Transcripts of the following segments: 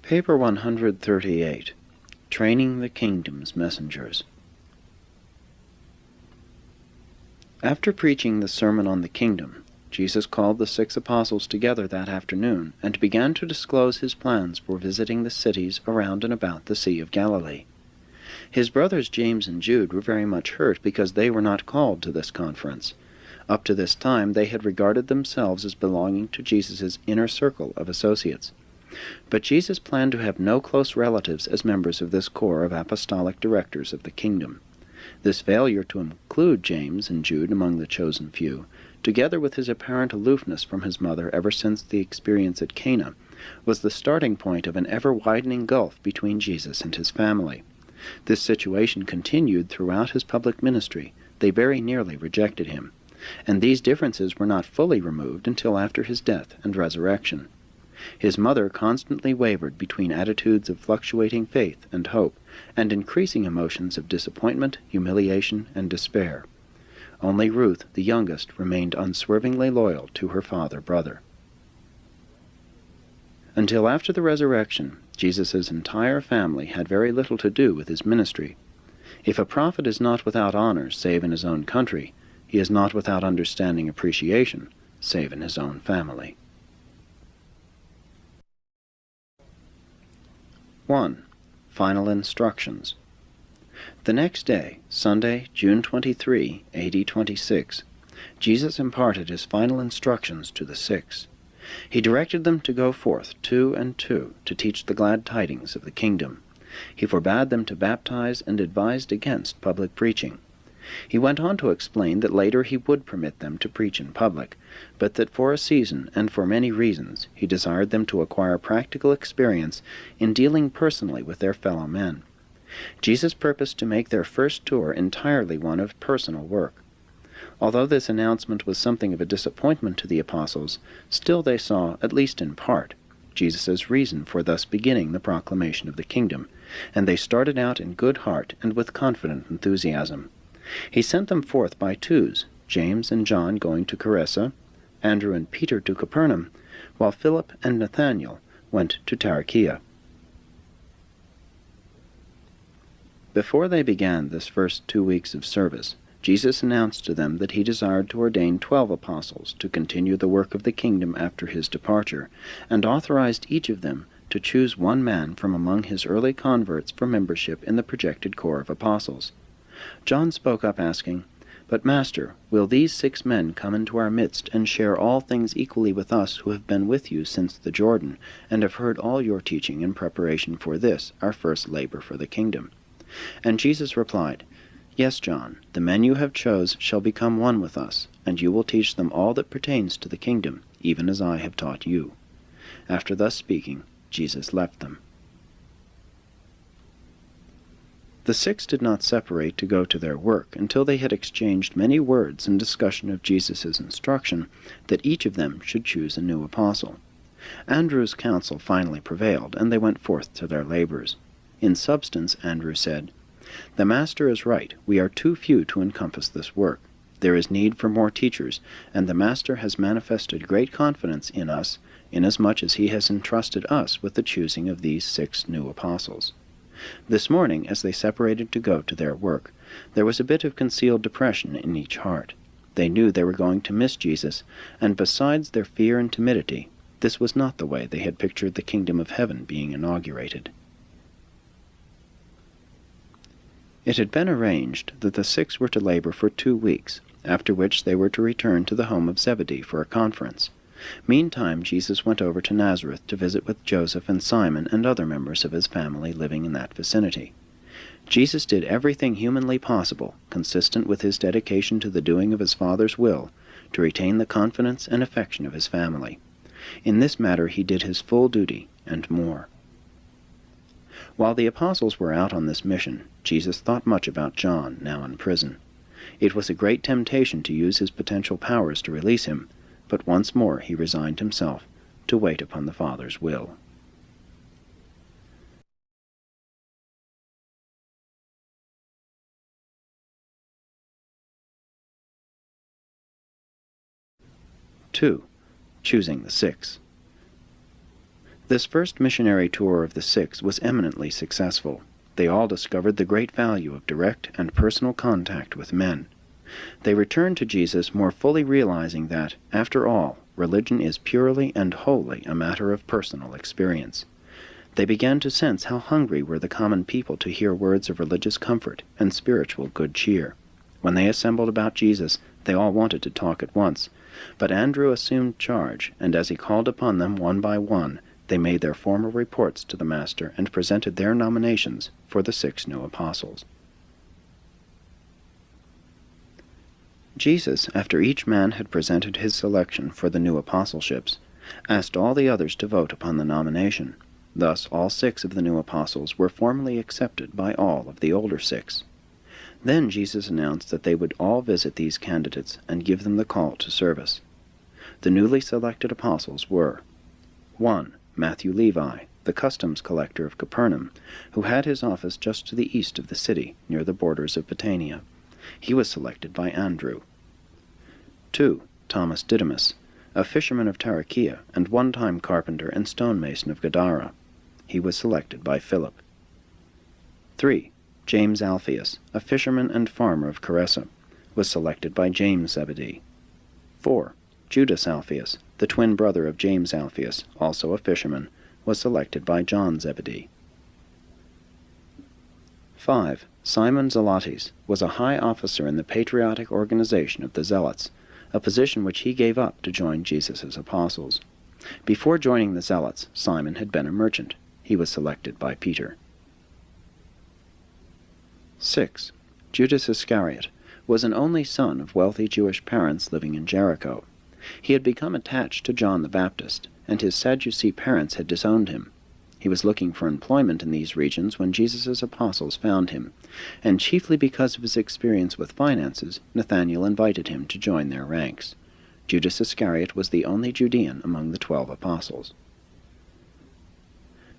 Paper 138, Training the Kingdom's Messengers. After preaching the Sermon on the Kingdom, Jesus called the 6 apostles together that afternoon and began to disclose his plans for visiting the cities around and about the Sea of Galilee. His brothers James and Jude were very much hurt because they were not called to this conference. Up to this time they had regarded themselves as belonging to Jesus' inner circle of associates. But Jesus planned to have no close relatives as members of this corps of apostolic directors of the kingdom. This failure to include James and Jude among the chosen few, together with his apparent aloofness from his mother ever since the experience at Cana, was the starting point of an ever-widening gulf between Jesus and his family. This situation continued throughout his public ministry. They very nearly rejected him, and these differences were not fully removed until after his death and resurrection. His mother constantly wavered between attitudes of fluctuating faith and hope, and increasing emotions of disappointment, humiliation, and despair. Only Ruth, the youngest, remained unswervingly loyal to her brother. Until after the resurrection, Jesus' entire family had very little to do with his ministry. If a prophet is not without honor save in his own country, he is not without understanding appreciation save in his own family. 1. Final Instructions. The next day, Sunday, June 23, AD 26, Jesus imparted his final instructions to the 6. He directed them to go forth 2 and 2 to teach the glad tidings of the kingdom. He forbade them to baptize and advised against public preaching. He went on to explain that later he would permit them to preach in public, but that for a season and for many reasons he desired them to acquire practical experience in dealing personally with their fellow men. Jesus purposed to make their first tour entirely one of personal work. Although this announcement was something of a disappointment to the apostles, still they saw, at least in part, Jesus' reason for thus beginning the proclamation of the kingdom, and they started out in good heart and with confident enthusiasm. He sent them forth by twos, James and John going to Charessa, Andrew and Peter to Capernaum, while Philip and Nathanael went to Tarichea. Before they began this first 2 weeks of service, Jesus announced to them that he desired to ordain 12 apostles to continue the work of the kingdom after his departure, and authorized each of them to choose one man from among his early converts for membership in the projected corps of apostles. John spoke up asking, "But Master, will these 6 men come into our midst and share all things equally with us who have been with you since the Jordan, and have heard all your teaching in preparation for this, our first labor for the kingdom?" And Jesus replied, "Yes, John, the men you have chose shall become one with us, and you will teach them all that pertains to the kingdom, even as I have taught you." After thus speaking, Jesus left them. The 6 did not separate to go to their work until they had exchanged many words in discussion of Jesus' instruction that each of them should choose a new apostle. Andrew's counsel finally prevailed, and they went forth to their labors. In substance, Andrew said, "The Master is right. We are too few to encompass this work. There is need for more teachers, and the Master has manifested great confidence in us, inasmuch as he has entrusted us with the choosing of these 6 new apostles." This morning, as they separated to go to their work, there was a bit of concealed depression in each heart. They knew they were going to miss Jesus, and besides their fear and timidity, this was not the way they had pictured the kingdom of heaven being inaugurated. It had been arranged that the 6 were to labor for 2 weeks, after which they were to return to the home of Zebedee for a conference. Meantime, Jesus went over to Nazareth to visit with Joseph and Simon and other members of his family living in that vicinity. Jesus did everything humanly possible, consistent with his dedication to the doing of his Father's will, to retain the confidence and affection of his family. In this matter he did his full duty, and more. While the apostles were out on this mission, Jesus thought much about John, now in prison. It was a great temptation to use his potential powers to release him, but once more he resigned himself to wait upon the Father's will. Two, choosing the 6. This first missionary tour of the 6 was eminently successful. They all discovered the great value of direct and personal contact with men. They returned to Jesus more fully realizing that, after all, religion is purely and wholly a matter of personal experience. They began to sense how hungry were the common people to hear words of religious comfort and spiritual good cheer. When they assembled about Jesus, they all wanted to talk at once, but Andrew assumed charge, and as he called upon them one by one, they made their formal reports to the Master and presented their nominations for the 6 new apostles. Jesus, after each man had presented his selection for the new apostleships, asked all the others to vote upon the nomination. Thus all 6 of the new apostles were formally accepted by all of the older 6. Then Jesus announced that they would all visit these candidates and give them the call to service. The newly selected apostles were 1. Matthew Levi, the customs collector of Capernaum, who had his office just to the east of the city, near the borders of Bithynia. He was selected by Andrew. 2. Thomas Didymus, a fisherman of Tarichea and one-time carpenter and stonemason of Gadara. He was selected by Philip. 3. James Alphaeus, a fisherman and farmer of Charessa, was selected by James Zebedee. 4. Judas Alphaeus, the twin brother of James Alphaeus, also a fisherman, was selected by John Zebedee. 5. Simon Zelotes was a high officer in the patriotic organization of the Zealots, a position which he gave up to join Jesus' apostles. Before joining the Zealots, Simon had been a merchant. He was selected by Peter. 6. Judas Iscariot was an only son of wealthy Jewish parents living in Jericho. He had become attached to John the Baptist, and his Sadducee parents had disowned him. He was looking for employment in these regions when Jesus' apostles found him, and chiefly because of his experience with finances, Nathanael invited him to join their ranks. Judas Iscariot was the only Judean among the 12 apostles.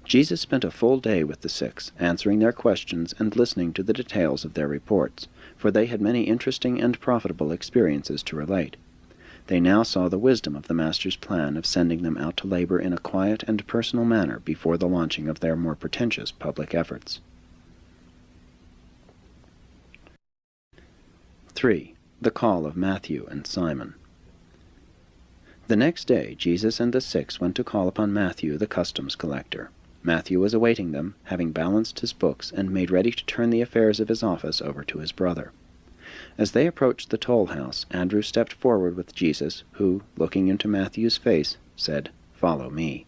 Jesus spent a full day with the 6, answering their questions and listening to the details of their reports, for they had many interesting and profitable experiences to relate. They now saw the wisdom of the Master's plan of sending them out to labor in a quiet and personal manner before the launching of their more pretentious public efforts. 3. The call of Matthew and Simon. The next day Jesus and the 6 went to call upon Matthew the customs collector. Matthew was awaiting them, having balanced his books and made ready to turn the affairs of his office over to his brother. As they approached the toll house, Andrew stepped forward with Jesus, who, looking into Matthew's face, said, "Follow me."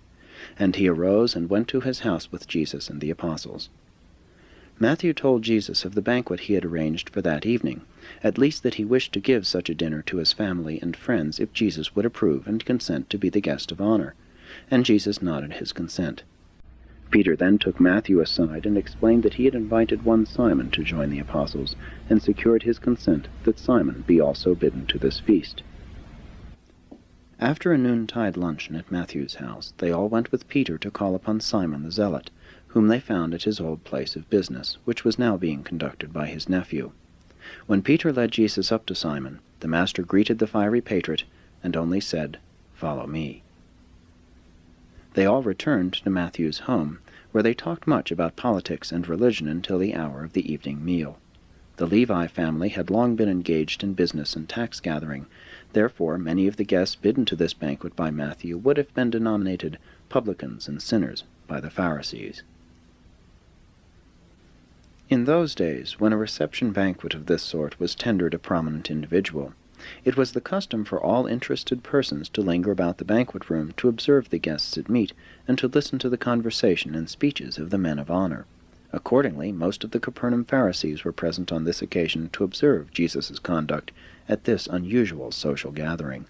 And he arose and went to his house with Jesus and the apostles. Matthew told Jesus of the banquet he had arranged for that evening, at least that he wished to give such a dinner to his family and friends if Jesus would approve and consent to be the guest of honor, and Jesus nodded his consent. Peter then took Matthew aside and explained that he had invited one Simon to join the apostles, and secured his consent that Simon be also bidden to this feast. After a noontide luncheon at Matthew's house, they all went with Peter to call upon Simon the Zealot, whom they found at his old place of business, which was now being conducted by his nephew. When Peter led Jesus up to Simon, the Master greeted the fiery patriot, and only said, "Follow me." They all returned to Matthew's home, where they talked much about politics and religion until the hour of the evening meal. The Levi family had long been engaged in business and tax-gathering. Therefore many of the guests bidden to this banquet by Matthew would have been denominated publicans and sinners by the Pharisees. In those days, when a reception banquet of this sort was tendered a prominent individual, it was the custom for all interested persons to linger about the banquet room to observe the guests at meat, and to listen to the conversation and speeches of the men of honor. Accordingly, most of the Capernaum Pharisees were present on this occasion to observe Jesus' conduct at this unusual social gathering.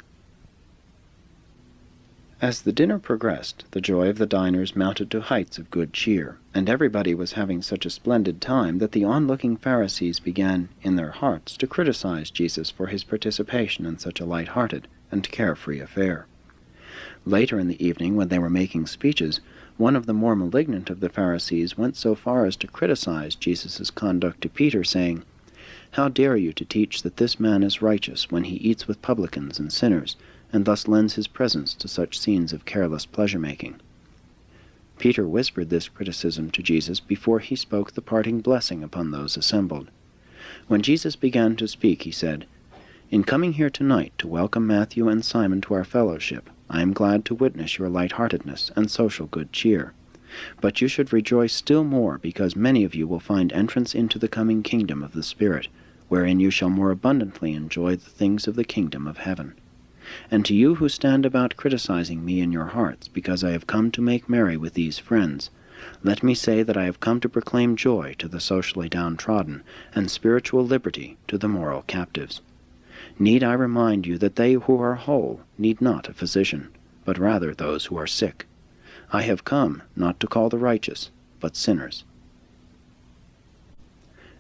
As the dinner progressed, the joy of the diners mounted to heights of good cheer, and everybody was having such a splendid time that the onlooking Pharisees began, in their hearts, to criticize Jesus for his participation in such a light-hearted and carefree affair. Later in the evening, when they were making speeches, one of the more malignant of the Pharisees went so far as to criticize Jesus' conduct to Peter, saying, "How dare you to teach that this man is righteous when he eats with publicans and sinners, and thus lends his presence to such scenes of careless pleasure-making?" Peter whispered this criticism to Jesus before he spoke the parting blessing upon those assembled. When Jesus began to speak, he said, "In coming here tonight to welcome Matthew and Simon to our fellowship, I am glad to witness your light-heartedness and social good cheer. But you should rejoice still more, because many of you will find entrance into the coming kingdom of the Spirit, wherein you shall more abundantly enjoy the things of the kingdom of heaven. And to you who stand about criticizing me in your hearts, because I have come to make merry with these friends, let me say that I have come to proclaim joy to the socially downtrodden, and spiritual liberty to the moral captives. Need I remind you that they who are whole need not a physician, but rather those who are sick? I have come not to call the righteous, but sinners."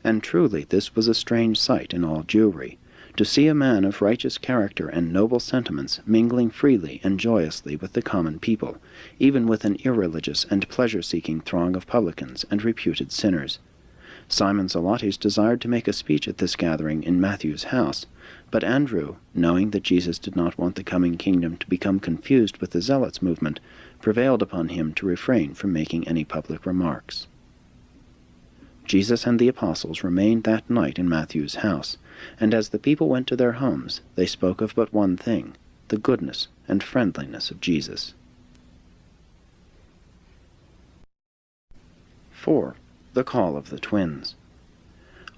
And truly this was a strange sight in all Jewry, to see a man of righteous character and noble sentiments mingling freely and joyously with the common people, even with an irreligious and pleasure-seeking throng of publicans and reputed sinners. Simon Zelotes desired to make a speech at this gathering in Matthew's house, but Andrew, knowing that Jesus did not want the coming kingdom to become confused with the Zealots' movement, prevailed upon him to refrain from making any public remarks. Jesus and the apostles remained that night in Matthew's house, and as the people went to their homes, they spoke of but one thing, the goodness and friendliness of Jesus. 4. The Call of the Twins.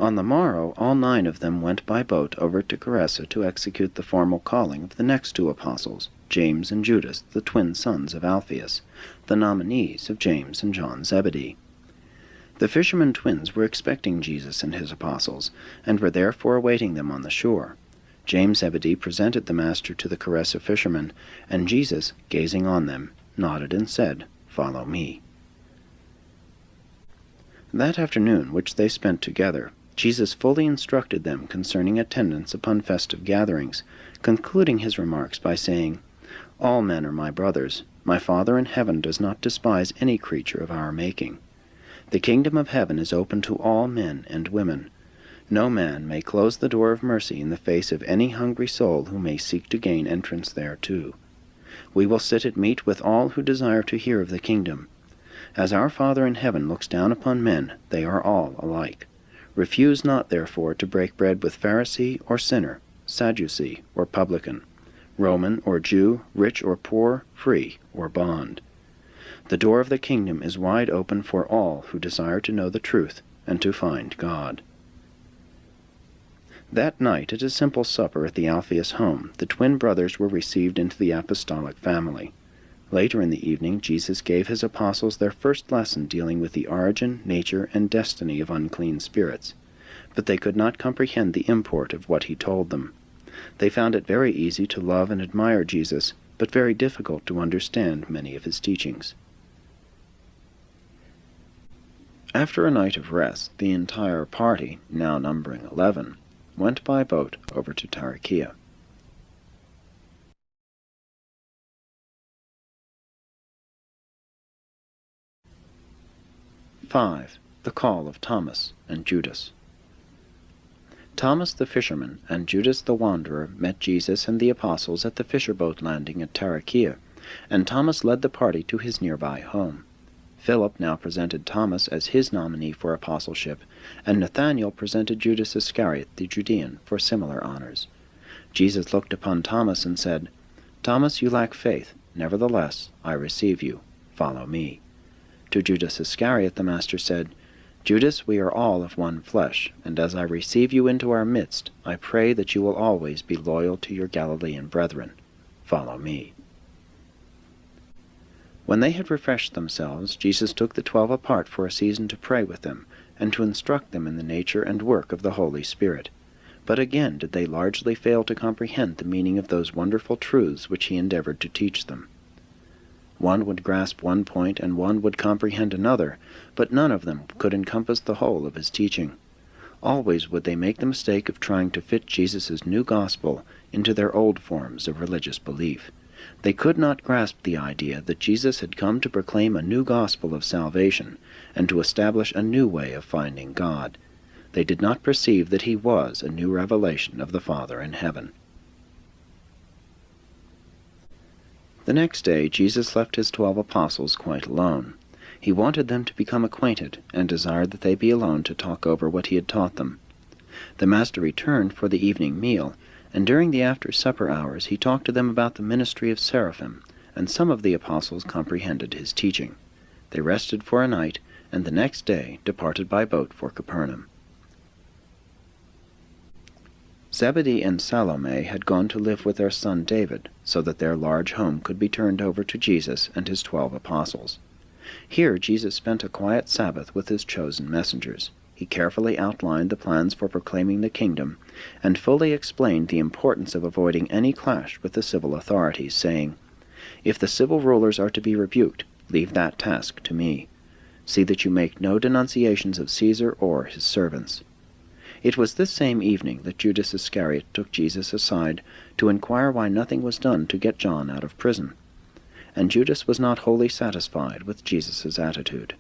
On the morrow all 9 of them went by boat over to Gerasa to execute the formal calling of the next 2 apostles, James and Judas, the twin sons of Alphaeus, the nominees of James and John Zebedee. The fishermen twins were expecting Jesus and his apostles, and were therefore awaiting them on the shore. James Zebedee presented the Master to the Gerasa fishermen, and Jesus, gazing on them, nodded and said, "Follow me." That afternoon which they spent together, Jesus fully instructed them concerning attendance upon festive gatherings, concluding his remarks by saying, "All men are my brothers. My Father in heaven does not despise any creature of our making. The kingdom of heaven is open to all men and women. No man may close the door of mercy in the face of any hungry soul who may seek to gain entrance thereto. We will sit at meat with all who desire to hear of the kingdom. As our Father in heaven looks down upon men, they are all alike. Refuse not, therefore, to break bread with Pharisee or sinner, Sadducee or publican, Roman or Jew, rich or poor, free or bond. The door of the kingdom is wide open for all who desire to know the truth and to find God." That night, at a simple supper at the Alphaeus home, the twin brothers were received into the apostolic family. Later in the evening, Jesus gave his apostles their first lesson dealing with the origin, nature, and destiny of unclean spirits, but they could not comprehend the import of what he told them. They found it very easy to love and admire Jesus, but very difficult to understand many of his teachings. After a night of rest, the entire party, now numbering 11, went by boat over to Tarichea. "5. The Call of Thomas and Judas. Thomas the fisherman and Judas the wanderer met Jesus and the apostles at the fisher-boat landing at Tarichea, and Thomas led the party to his nearby home. Philip now presented Thomas as his nominee for apostleship, and Nathanael presented Judas Iscariot the Judean for similar honors. Jesus looked upon Thomas and said, "Thomas, you lack faith. Nevertheless, I receive you. Follow me." To Judas Iscariot the Master said, "Judas, we are all of one flesh, and as I receive you into our midst, I pray that you will always be loyal to your Galilean brethren. Follow me." When they had refreshed themselves, Jesus took the 12 apart for a season to pray with them, and to instruct them in the nature and work of the Holy Spirit. But again did they largely fail to comprehend the meaning of those wonderful truths which he endeavored to teach them. One would grasp one point, and one would comprehend another, but none of them could encompass the whole of his teaching. Always would they make the mistake of trying to fit Jesus' new gospel into their old forms of religious belief. They could not grasp the idea that Jesus had come to proclaim a new gospel of salvation, and to establish a new way of finding God. They did not perceive that he was a new revelation of the Father in heaven. The next day Jesus left his 12 apostles quite alone. He wanted them to become acquainted, and desired that they be alone to talk over what he had taught them. The Master returned for the evening meal, and during the after-supper hours he talked to them about the ministry of seraphim, and some of the apostles comprehended his teaching. They rested for a night, and the next day departed by boat for Capernaum. Zebedee and Salome had gone to live with their son David, so that their large home could be turned over to Jesus and his 12 apostles. Here Jesus spent a quiet Sabbath with his chosen messengers. He carefully outlined the plans for proclaiming the kingdom, and fully explained the importance of avoiding any clash with the civil authorities, saying, "If the civil rulers are to be rebuked, leave that task to me. See that you make no denunciations of Caesar or his servants." It was this same evening that Judas Iscariot took Jesus aside to inquire why nothing was done to get John out of prison. And Judas was not wholly satisfied with Jesus' attitude.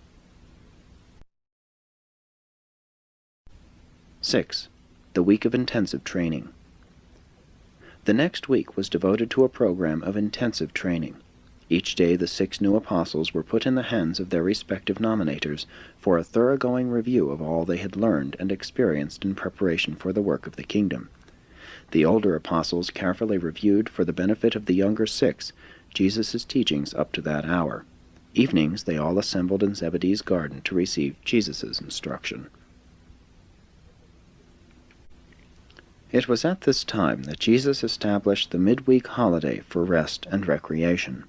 6. The week of intensive training. The next week was devoted to a program of intensive training. Each day the 6 new apostles were put in the hands of their respective nominators for a thoroughgoing review of all they had learned and experienced in preparation for the work of the kingdom. The older apostles carefully reviewed, for the benefit of the younger 6, Jesus' teachings up to that hour. Evenings they all assembled in Zebedee's garden to receive Jesus' instruction. It was at this time that Jesus established the midweek holiday for rest and recreation,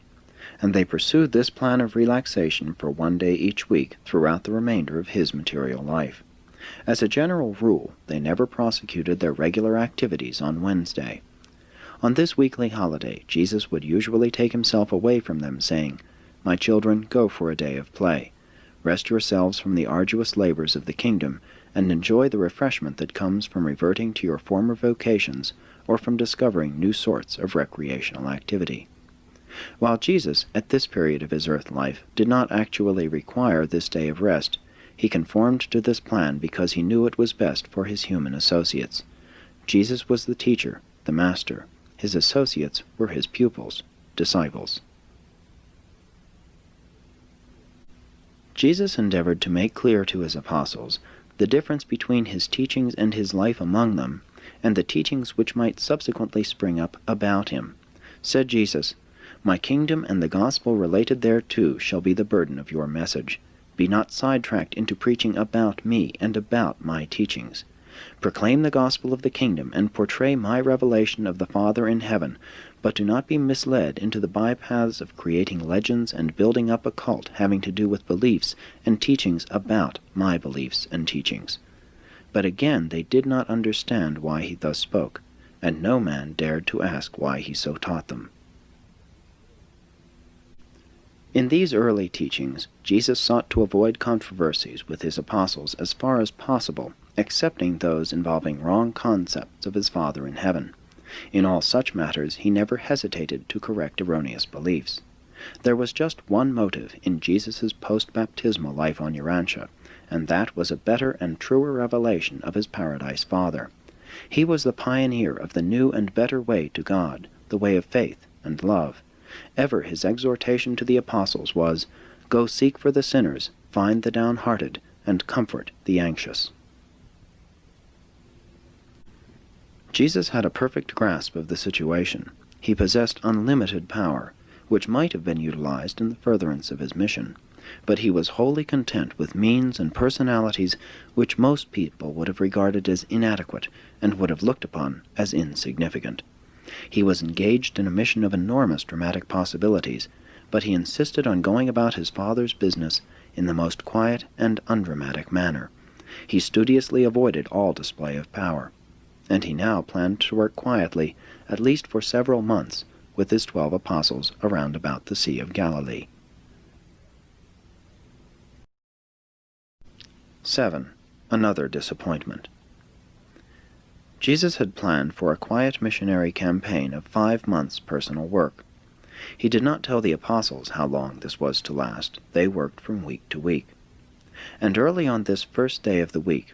and they pursued this plan of relaxation for one day each week throughout the remainder of his material life. As a general rule, they never prosecuted their regular activities on Wednesday. On this weekly holiday, Jesus would usually take himself away from them, saying, "My children, go for a day of play. Rest yourselves from the arduous labors of the kingdom, and enjoy the refreshment that comes from reverting to your former vocations or from discovering new sorts of recreational activity." While Jesus, at this period of his earth life, did not actually require this day of rest, he conformed to this plan because he knew it was best for his human associates. Jesus was the teacher, the master. His associates were his pupils, disciples. Jesus endeavored to make clear to his apostles the difference between his teachings and his life among them, and the teachings which might subsequently spring up about him. Said Jesus, "My kingdom and the gospel related thereto shall be the burden of your message. Be not sidetracked into preaching about me and about my teachings. Proclaim the gospel of the kingdom and portray my revelation of the Father in heaven, but do not be misled into the bypaths of creating legends and building up a cult having to do with beliefs and teachings about my beliefs and teachings." But again they did not understand why he thus spoke, and no man dared to ask why he so taught them. In these early teachings, Jesus sought to avoid controversies with his apostles as far as possible, excepting those involving wrong concepts of his Father in heaven. In all such matters he never hesitated to correct erroneous beliefs. There was just one motive in Jesus' post-baptismal life on Urantia, and that was a better and truer revelation of his Paradise Father. He was the pioneer of the new and better way to God, the way of faith and love. Ever his exhortation to the apostles was, "Go seek for the sinners, find the downhearted, and comfort the anxious." Jesus had a perfect grasp of the situation. He possessed unlimited power, which might have been utilized in the furtherance of his mission, but he was wholly content with means and personalities which most people would have regarded as inadequate and would have looked upon as insignificant. He was engaged in a mission of enormous dramatic possibilities, but he insisted on going about his Father's business in the most quiet and undramatic manner. He studiously avoided all display of power, and he now planned to work quietly, at least for several months, with his 12 apostles around about the Sea of Galilee. 7. Another disappointment. Jesus had planned for a quiet missionary campaign of 5 months' personal work. He did not tell the apostles how long this was to last. They worked from week to week. And early on this first day of the week,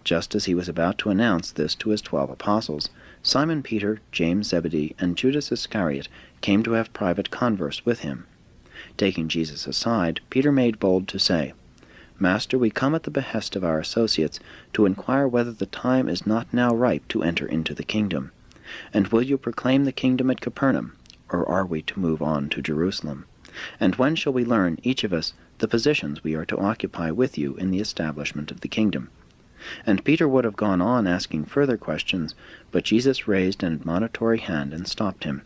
just as he was about to announce this to his 12 apostles, Simon Peter, James Zebedee, and Judas Iscariot came to have private converse with him. Taking Jesus aside, Peter made bold to say, "Master, we come at the behest of our associates to inquire whether the time is not now ripe to enter into the kingdom. And will you proclaim the kingdom at Capernaum, or are we to move on to Jerusalem? And when shall we learn, each of us, the positions we are to occupy with you in the establishment of the kingdom?" And Peter would have gone on asking further questions, but Jesus raised an admonitory hand and stopped him.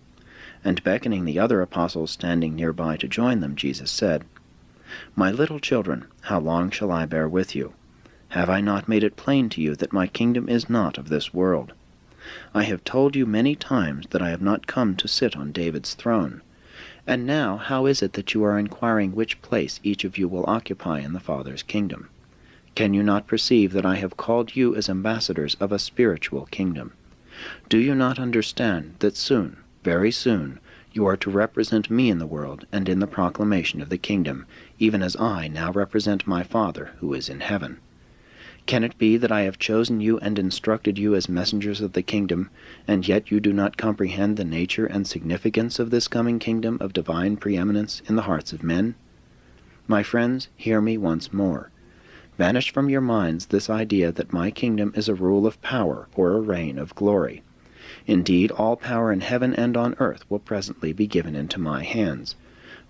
And beckoning the other apostles standing nearby to join them, Jesus said, "My little children, how long shall I bear with you? Have I not made it plain to you that my kingdom is not of this world? I have told you many times that I have not come to sit on David's throne. And now how is it that you are inquiring which place each of you will occupy in the Father's kingdom? Can you not perceive that I have called you as ambassadors of a spiritual kingdom? Do you not understand that soon, very soon, you are to represent me in the world and in the proclamation of the kingdom, even as I now represent my Father who is in heaven? Can it be that I have chosen you and instructed you as messengers of the kingdom, and yet you do not comprehend the nature and significance of this coming kingdom of divine preeminence in the hearts of men? My friends, hear me once more. Banish from your minds this idea that my kingdom is a rule of power or a reign of glory. Indeed, all power in heaven and on earth will presently be given into my hands.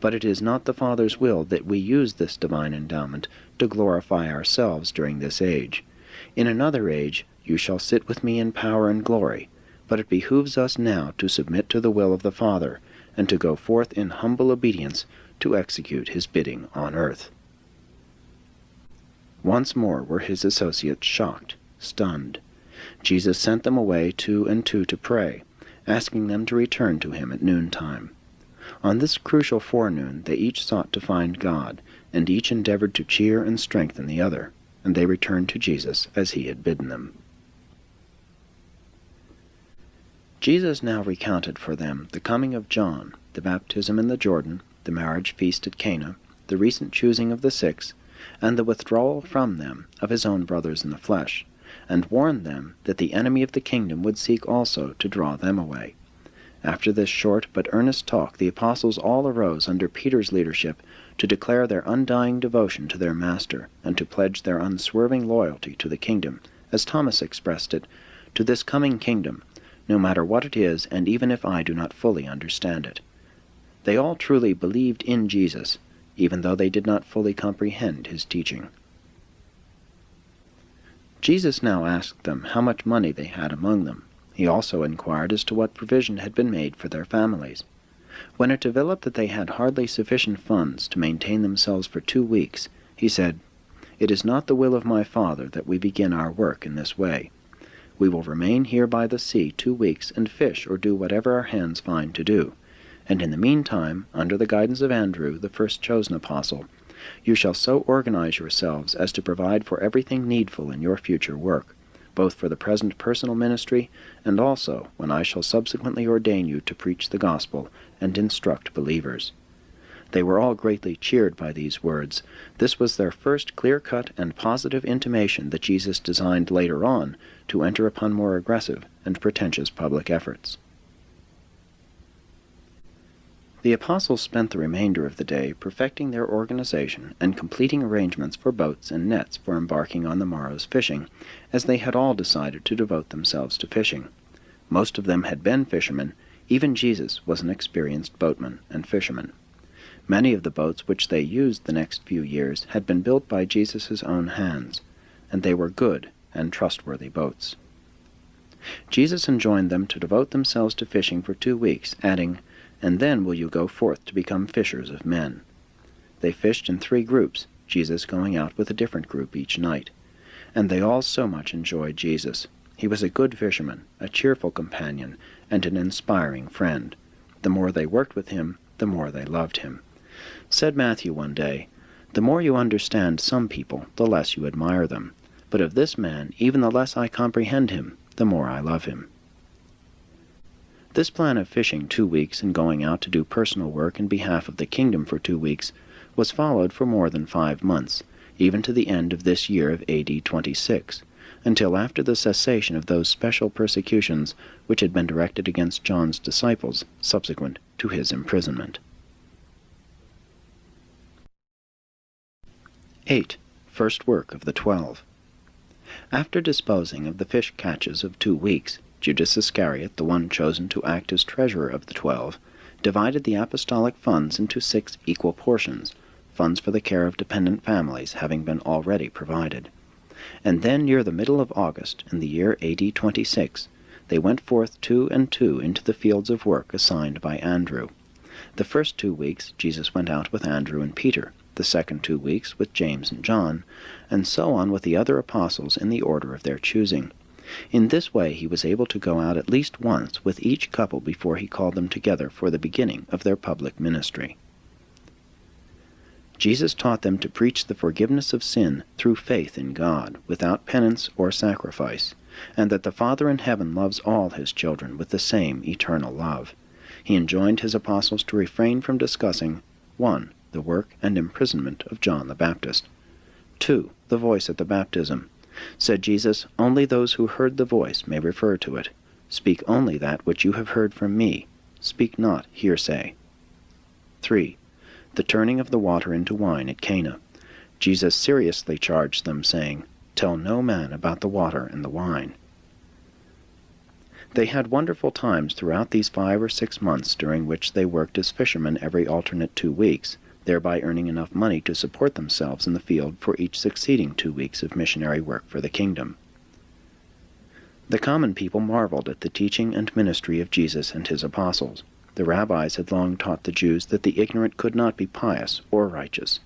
But it is not the Father's will that we use this divine endowment to glorify ourselves during this age. In another age you shall sit with me in power and glory, but it behooves us now to submit to the will of the Father, and to go forth in humble obedience to execute his bidding on earth." Once more were his associates shocked, stunned. Jesus sent them away two and two to pray, asking them to return to him at noontime. On this crucial forenoon they each sought to find God, and each endeavored to cheer and strengthen the other, and they returned to Jesus as he had bidden them. Jesus now recounted for them the coming of John, the baptism in the Jordan, the marriage feast at Cana, the recent choosing of the 6, and the withdrawal from them of his own brothers in the flesh, and warned them that the enemy of the kingdom would seek also to draw them away. After this short but earnest talk, the apostles all arose under Peter's leadership to declare their undying devotion to their Master, and to pledge their unswerving loyalty to the kingdom, as Thomas expressed it, to this coming kingdom, no matter what it is, and even if I do not fully understand it. They all truly believed in Jesus, even though they did not fully comprehend his teaching. Jesus now asked them how much money they had among them. He also inquired as to what provision had been made for their families. When it developed that they had hardly sufficient funds to maintain themselves for 2 weeks, he said, "It is not the will of my Father that we begin our work in this way. We will remain here by the sea 2 weeks and fish or do whatever our hands find to do. And in the meantime, under the guidance of Andrew, the first chosen apostle, you shall so organize yourselves as to provide for everything needful in your future work, both for the present personal ministry, and also when I shall subsequently ordain you to preach the gospel and instruct believers." They were all greatly cheered by these words. This was their first clear-cut and positive intimation that Jesus designed later on to enter upon more aggressive and pretentious public efforts. The apostles spent the remainder of the day perfecting their organization and completing arrangements for boats and nets for embarking on the morrow's fishing, as they had all decided to devote themselves to fishing. Most of them had been fishermen. Even Jesus was an experienced boatman and fisherman. Many of the boats which they used the next few years had been built by Jesus' own hands, and they were good and trustworthy boats. Jesus enjoined them to devote themselves to fishing for 2 weeks, adding, "And then will you go forth to become fishers of men." They fished in 3 groups, Jesus going out with a different group each night. And they all so much enjoyed Jesus. He was a good fisherman, a cheerful companion, and an inspiring friend. The more they worked with him, the more they loved him. Said Matthew one day, "The more you understand some people, the less you admire them. But of this man, even the less I comprehend him, the more I love him." This plan of fishing 2 weeks and going out to do personal work in behalf of the kingdom for 2 weeks was followed for more than 5 months, even to the end of this year of AD 26, until after the cessation of those special persecutions which had been directed against John's disciples subsequent to his imprisonment. 8. First work of the 12. After disposing of the fish catches of 2 weeks, Judas Iscariot, the one chosen to act as treasurer of the 12, divided the apostolic funds into 6 equal portions, funds for the care of dependent families having been already provided. And then near the middle of August, in the year A.D. 26, they went forth 2 and 2 into the fields of work assigned by Andrew. The first 2 weeks Jesus went out with Andrew and Peter, the second 2 weeks with James and John, and so on with the other apostles in the order of their choosing. In this way he was able to go out at least once with each couple before he called them together for the beginning of their public ministry. Jesus taught them to preach the forgiveness of sin through faith in God, without penance or sacrifice, and that the Father in heaven loves all his children with the same eternal love. He enjoined his apostles to refrain from discussing 1. The work and imprisonment of John the Baptist. 2. The voice at the baptism. Said Jesus, only those who heard the voice may refer to it. Speak only that which you have heard from me. Speak not hearsay. 3. The turning of the water into wine at Cana. Jesus seriously charged them, saying, Tell no man about the water and the wine. They had wonderful times throughout these 5 or 6 months during which they worked as fishermen every alternate 2 weeks, thereby earning enough money to support themselves in the field for each succeeding 2 weeks of missionary work for the kingdom. The common people marveled at the teaching and ministry of Jesus and his apostles. The rabbis had long taught the Jews that the ignorant could not be pious or righteous.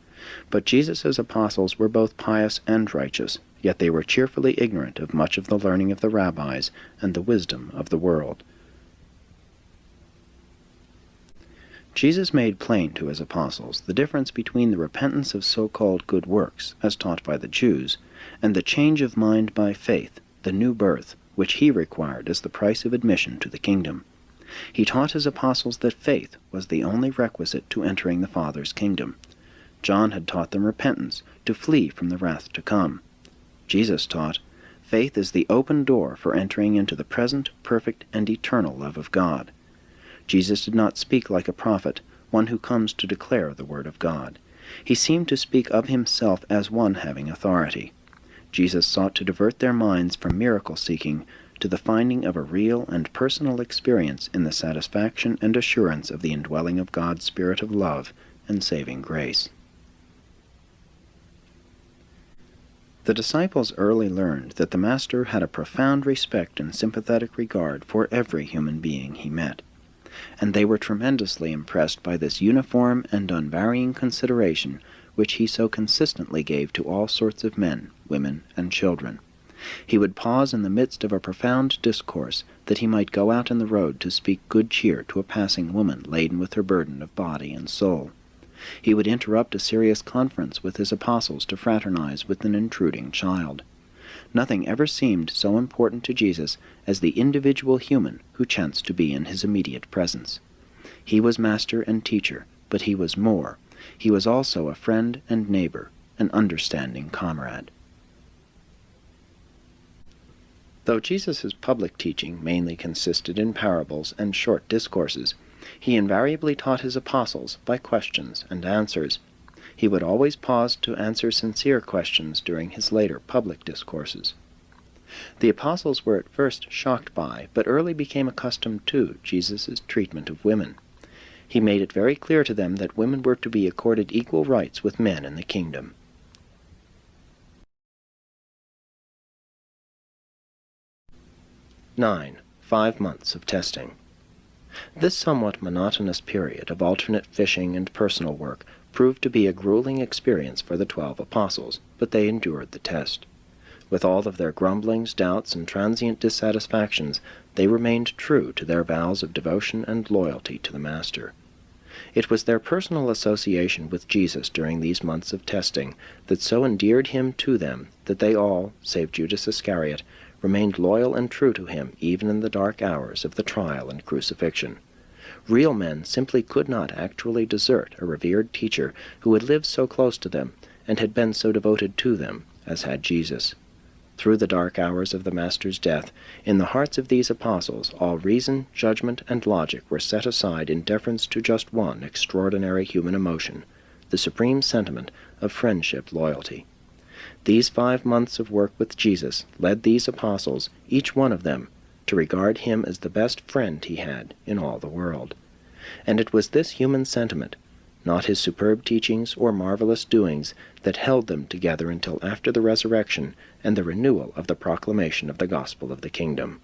But Jesus' apostles were both pious and righteous, yet they were cheerfully ignorant of much of the learning of the rabbis and the wisdom of the world. Jesus made plain to his apostles the difference between the repentance of so-called good works, as taught by the Jews, and the change of mind by faith, the new birth, which he required as the price of admission to the kingdom. He taught his apostles that faith was the only requisite to entering the Father's kingdom. John had taught them repentance, to flee from the wrath to come. Jesus taught, faith is the open door for entering into the present, perfect, and eternal love of God. Jesus did not speak like a prophet, one who comes to declare the word of God. He seemed to speak of himself as one having authority. Jesus sought to divert their minds from miracle-seeking to the finding of a real and personal experience in the satisfaction and assurance of the indwelling of God's Spirit of love and saving grace. The disciples early learned that the Master had a profound respect and sympathetic regard for every human being he met, and they were tremendously impressed by this uniform and unvarying consideration which he so consistently gave to all sorts of men, women, and children. He would pause in the midst of a profound discourse, that he might go out in the road to speak good cheer to a passing woman laden with her burden of body and soul. He would interrupt a serious conference with his apostles to fraternize with an intruding child. Nothing ever seemed so important to Jesus as the individual human who chanced to be in his immediate presence. He was master and teacher, but he was more. He was also a friend and neighbor, an understanding comrade. Though Jesus' public teaching mainly consisted in parables and short discourses, he invariably taught his apostles by questions and answers. He would always pause to answer sincere questions during his later public discourses. The apostles were at first shocked by, but early became accustomed to, Jesus' treatment of women. He made it very clear to them that women were to be accorded equal rights with men in the kingdom. 9. 5 months of testing. This somewhat monotonous period of alternate fishing and personal work proved to be a grueling experience for the 12 apostles, but they endured the test. With all of their grumblings, doubts, and transient dissatisfactions, they remained true to their vows of devotion and loyalty to the Master. It was their personal association with Jesus during these months of testing that so endeared him to them that they all, save Judas Iscariot, remained loyal and true to him even in the dark hours of the trial and crucifixion. Real men simply could not actually desert a revered teacher who had lived so close to them and had been so devoted to them as had Jesus. Through the dark hours of the Master's death, in the hearts of these apostles all reason, judgment, and logic were set aside in deference to just one extraordinary human emotion, the supreme sentiment of friendship loyalty. These 5 months of work with Jesus led these apostles, each one of them, to regard him as the best friend he had in all the world. And it was this human sentiment, not his superb teachings or marvelous doings, that held them together until after the resurrection and the renewal of the proclamation of the gospel of the kingdom.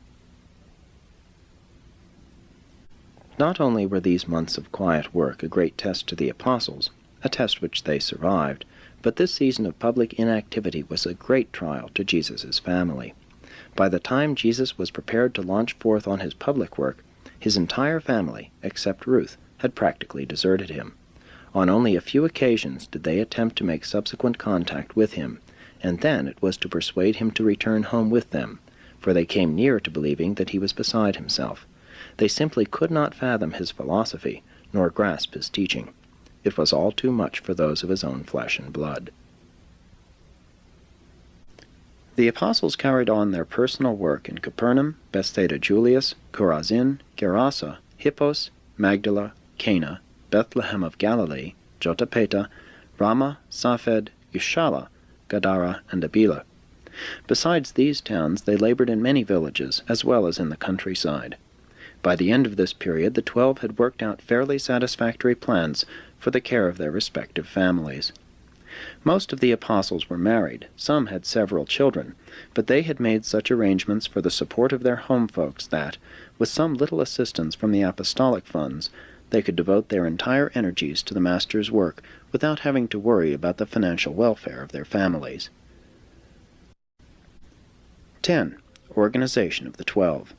Not only were these months of quiet work a great test to the apostles, a test which they survived, but this season of public inactivity was a great trial to Jesus' family. By the time Jesus was prepared to launch forth on his public work, his entire family, except Ruth, had practically deserted him. On only a few occasions did they attempt to make subsequent contact with him, and then it was to persuade him to return home with them, for they came near to believing that he was beside himself. They simply could not fathom his philosophy, nor grasp his teaching. It was all too much for those of his own flesh and blood. The apostles carried on their personal work in Capernaum, Bethsaida Julias, Chorazin, Gerasa, Hippos, Magdala, Cana, Bethlehem of Galilee, Jotapata, Ramah, Safed, Gischala, Gadara, and Abila. Besides these towns, they labored in many villages, as well as in the countryside. By the end of this period, the 12 had worked out fairly satisfactory plans for the care of their respective families. Most of the apostles were married, some had several children, but they had made such arrangements for the support of their home folks that, with some little assistance from the apostolic funds, they could devote their entire energies to the Master's work without having to worry about the financial welfare of their families. 10. Organization of the 12.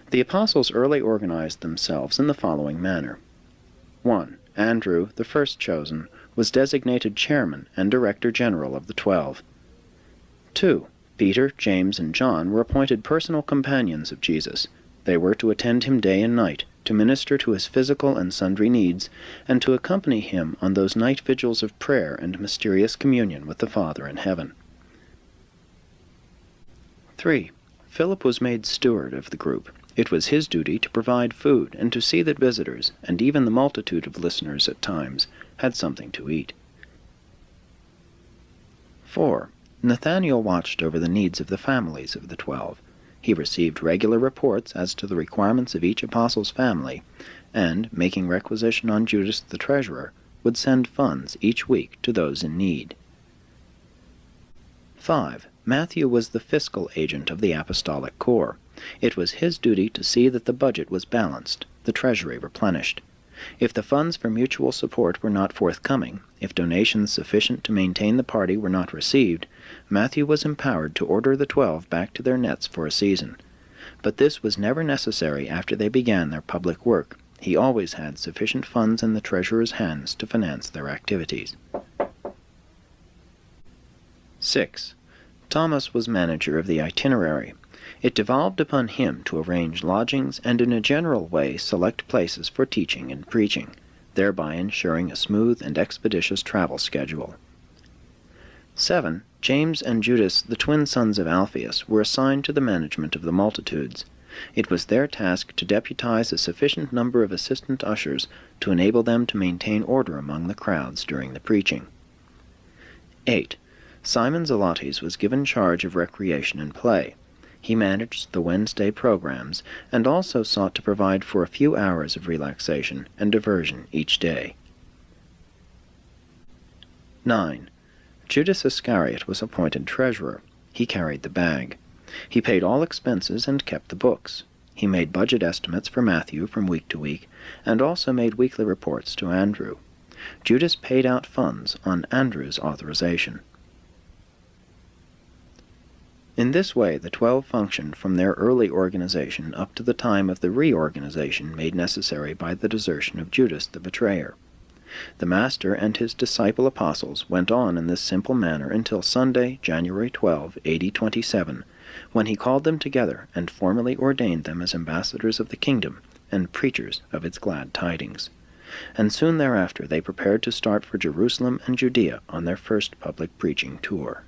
The apostles early organized themselves in the following manner. 1. Andrew, the first chosen, was designated chairman and director general of the 12. 2. Peter, James, and John were appointed personal companions of Jesus. They were to attend him day and night, to minister to his physical and sundry needs, and to accompany him on those night vigils of prayer and mysterious communion with the Father in heaven. 3. Philip was made steward of the group. It was his duty to provide food and to see that visitors, and even the multitude of listeners at times, had something to eat. 4. Nathanael watched over the needs of the families of the 12. He received regular reports as to the requirements of each apostle's family, and, making requisition on Judas the treasurer, would send funds each week to those in need. 5. Matthew was the fiscal agent of the apostolic corps. It was his duty to see that the budget was balanced, the treasury replenished. If the funds for mutual support were not forthcoming, if donations sufficient to maintain the party were not received, Matthew was empowered to order the 12 back to their nets for a season. But this was never necessary after they began their public work. He always had sufficient funds in the treasurer's hands to finance their activities. 6. Thomas was manager of the itinerary. It devolved upon him to arrange lodgings and in a general way select places for teaching and preaching, thereby ensuring a smooth and expeditious travel schedule. 7. James and Judas, the twin sons of Alphaeus, were assigned to the management of the multitudes. It was their task to deputize a sufficient number of assistant ushers to enable them to maintain order among the crowds during the preaching. 8. Simon Zelotes was given charge of recreation and play. He managed the Wednesday programs and also sought to provide for a few hours of relaxation and diversion each day. 9. Judas Iscariot was appointed treasurer. He carried the bag. He paid all expenses and kept the books. He made budget estimates for Matthew from week to week, and also made weekly reports to Andrew. Judas paid out funds on Andrew's authorization. In this way, the 12 functioned from their early organization up to the time of the reorganization made necessary by the desertion of Judas the betrayer. The Master and his disciple apostles went on in this simple manner until Sunday, January 12, AD 27, when he called them together and formally ordained them as ambassadors of the kingdom and preachers of its glad tidings. And soon thereafter they prepared to start for Jerusalem and Judea on their first public preaching tour.